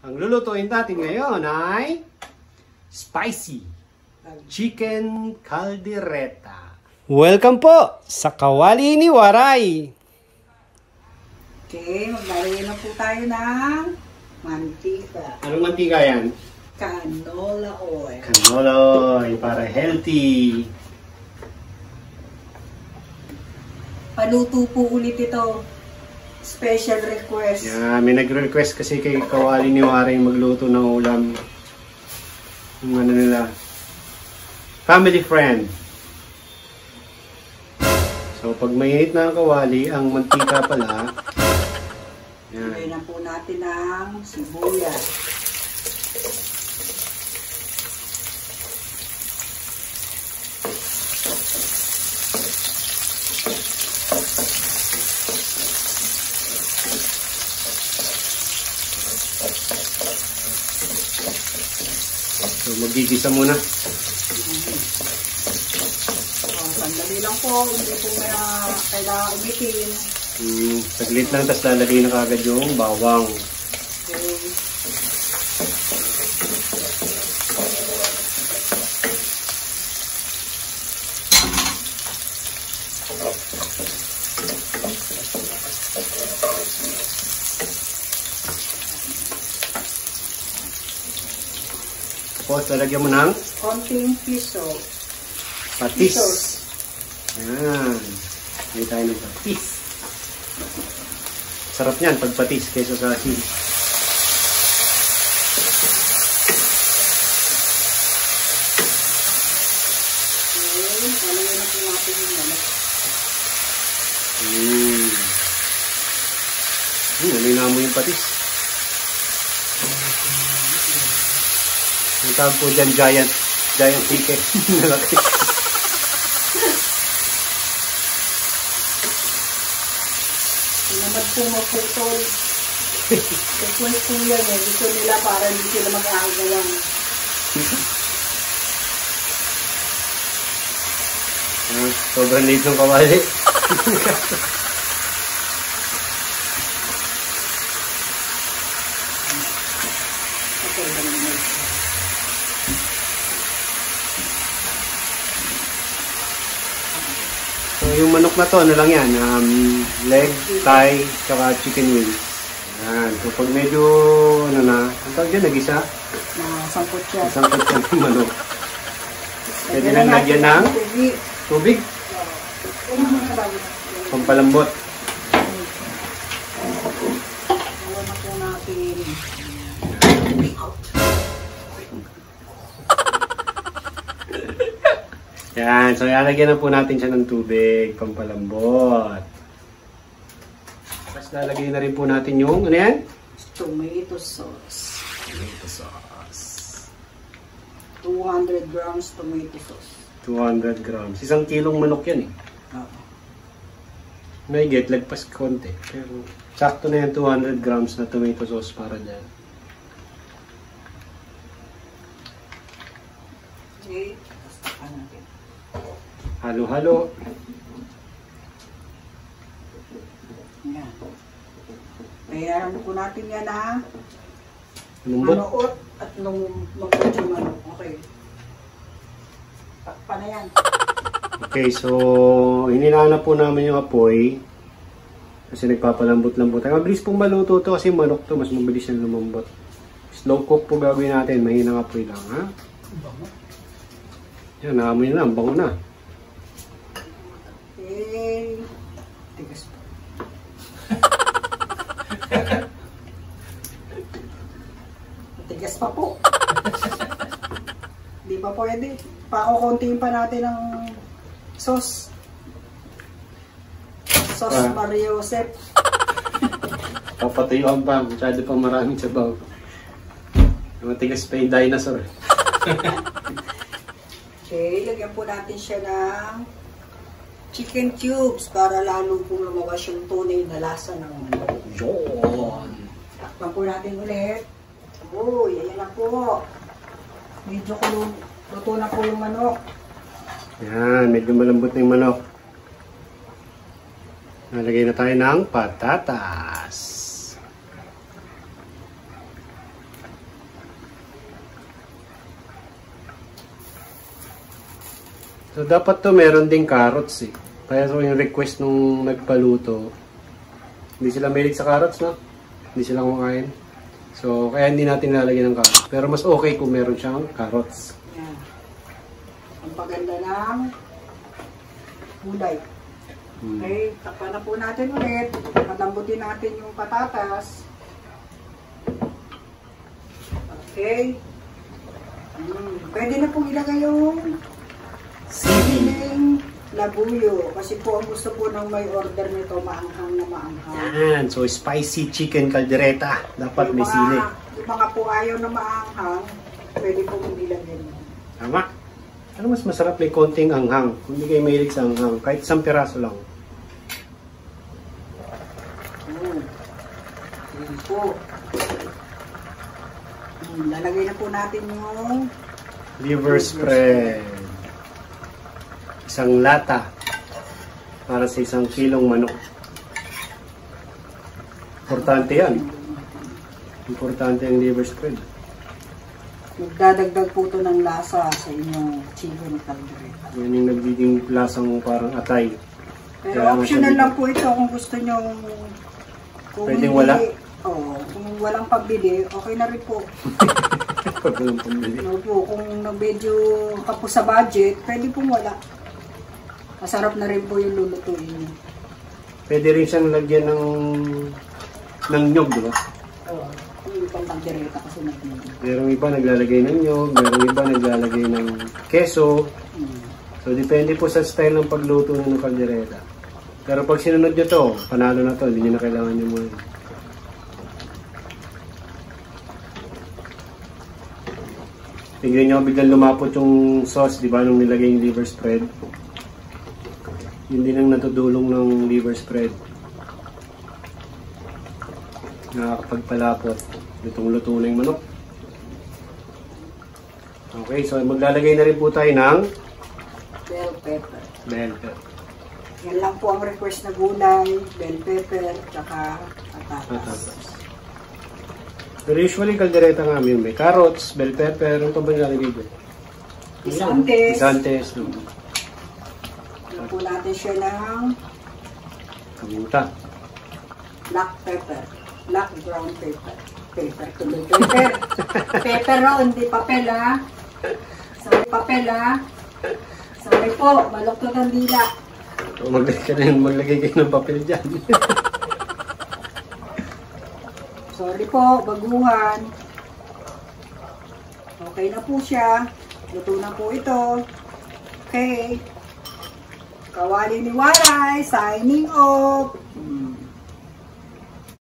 Ang lulutuin natin ngayon ay spicy chicken caldereta. Welcome po sa Kawali ni Waray. Okay, maglalagay na po tayo ng mantika. Anong mantika yan? Canola oil. Canola oil para healthy. Paluto po ulit ito. Special request. Yeah, may nagre-request kasi kay Kawali ni Waray magluto ng ulam. Yung ano nila, family friend. So pag mainit na ang kawali, ang mantika pala, Lagay na po natin ang sibuyas. so magigisa muna. Sandali lang po, hindi po na kailangan umitin. Saglit lang, tapos lalagay na kagad yung bawang. Okay. Tapos lalagyan mo ng Konting piso. patis. Pisos. Ayan. Hindi tayo ng patis. Sarap niyan pag patis kaysa sa asin. Okay, lalagyan na po natin yung manok. Nalina mo yung patis. Ang tawag po dyan, giant chicken. Nalaki. Tinamad po maputol. Request po yan eh. Gusto nila para hindi sila mag-aagawan. Sobrang liit ng kawali. Okay, ganun. So yung manok na to, ano lang yan, leg, thigh, tsaka chicken wings. Ayan. So pag medyo, ano na, ang tawag dyan, nag-isa, Nasangkot siya. sangkot siya ng manok. Pwede na lagyan ng tubig, pampalambot. Alam na po natin. Yan, so lalagyan na po natin siya ng tubig, pampalambot. Tapos lalagyan na rin po natin yung, ano yan? Tomato sauce. Tomato sauce. 200 grams tomato sauce. 200 grams. 1 kilong manok yan eh. May get, lagpas konti. Pero sakto na yan 200 grams na tomato sauce para dyan. Okay, tapos tapan natin. Halo-halo. Yan. Kaya po natin yan ha. Lumbot. Manuot at lumbot yung manok. Okay. Takpan na yan. Okay, so hininaan na po namin yung apoy. Kasi nagpapalambot-lambot. Ay, mabilis pong maluto to kasi manok to. Mas mabilis yung lumambot. Slow cook po gagawin natin. Mahinang apoy lang, ha? Yan, naamoy na. Bango na. Okay. Tigas pa. Tigas pa po. Di ba pwede? Pakukuntiin pa natin ng sauce. Sauce Maria Josep. Papatuyuan pa. Masyado pa maraming sabaw. Matigas pa yung dinosaur. Okay, lagyan po natin siya ng chicken cubes para lalo po lumabas yung tunay na lasa ng manok. Yun! Takpan po natin ulit. Uy, ayan na po. Medyo luto na po yung manok. Yan, medyo malambot na yung manok. Nalagay na tayo ng patatas. So, dapat to meron ding carrots eh. Kaya so yung request nung nagpaluto, hindi sila mahilig sa carrots, no? Hindi sila kumakain. So, kaya hindi natin lalagyan ng carrots. Pero mas okay kung meron siyang carrots. Yan. Ang paganda ng gulay. Okay, takpan na po natin ulit. Palambutin natin yung patatas. Okay. Pwede na pong ilagay yung siling labuyo. Kasi po ang gusto po ng may order nito, maanghang na maanghang. Yan. So, spicy chicken caldereta. Dapat may sili. Yung mga po ayaw na maanghang, pwede po mong ilagay. Tama. Ano mas masarap may konting anghang? Kung hindi kayo mahilig sa anghang, kahit isang piraso lang. Yan po. Lalagay na po natin yung Liver spread. Isang lata para sa 1 kilong manok. Importante yan. Importante ang liver spread. Magdadagdag po ito ng lasa sa inyong chicken caldereta. Yan yung nagiging lasang parang atay. Pero Kaya optional masyadong- lang po ito kung gusto nyo. Pwedeng wala? Oo. Kung walang pabili, okay na rin po. Pag walang pambili. Opo, kung medyo kapos sa budget, pwede pong wala. Masarap na rin po yung lulutuin niyo. Pwede rin siyang lagyan ng nyog, di ba? Oo. Yung pang caldereta kasi natin. Merong iba naglalagay ng nyog, merong iba naglalagay ng keso. So, depende po sa style ng pagluto ng caldereta. Pero pag sinunod nyo to, panalo na to, hindi nyo na kailangan nyo muna. Tingnan nyo, biglang lumapot yung sauce, di ba, nung nilagay yung liver spread. Yun din ang natudulong ng liver spread. Nakakapagpalapot. Lutong-luto na yung manok. Okay, so maglalagay na rin po tayo ng Bell pepper. bell pepper. Yan lang po ang request na gulay, bell pepper, tsaka patatas. Pero usually, kaldereta nga may carrots, bell pepper, ano pa ba nilalagay dyan? Isantes. Isantes, no? Yan po natin siya ng Kamuta. black pepper. Black brown pepper. Pepper tuloy. Pepper. Pepper o, hindi papel ha. Sorry papel ha. Sorry po, maluktot ang dila. So, maglagay kayo ng papel dyan. Sorry po, baguhan. Okay na po siya. Luto na po ito. Okay. Kawali ni Waray, signing off.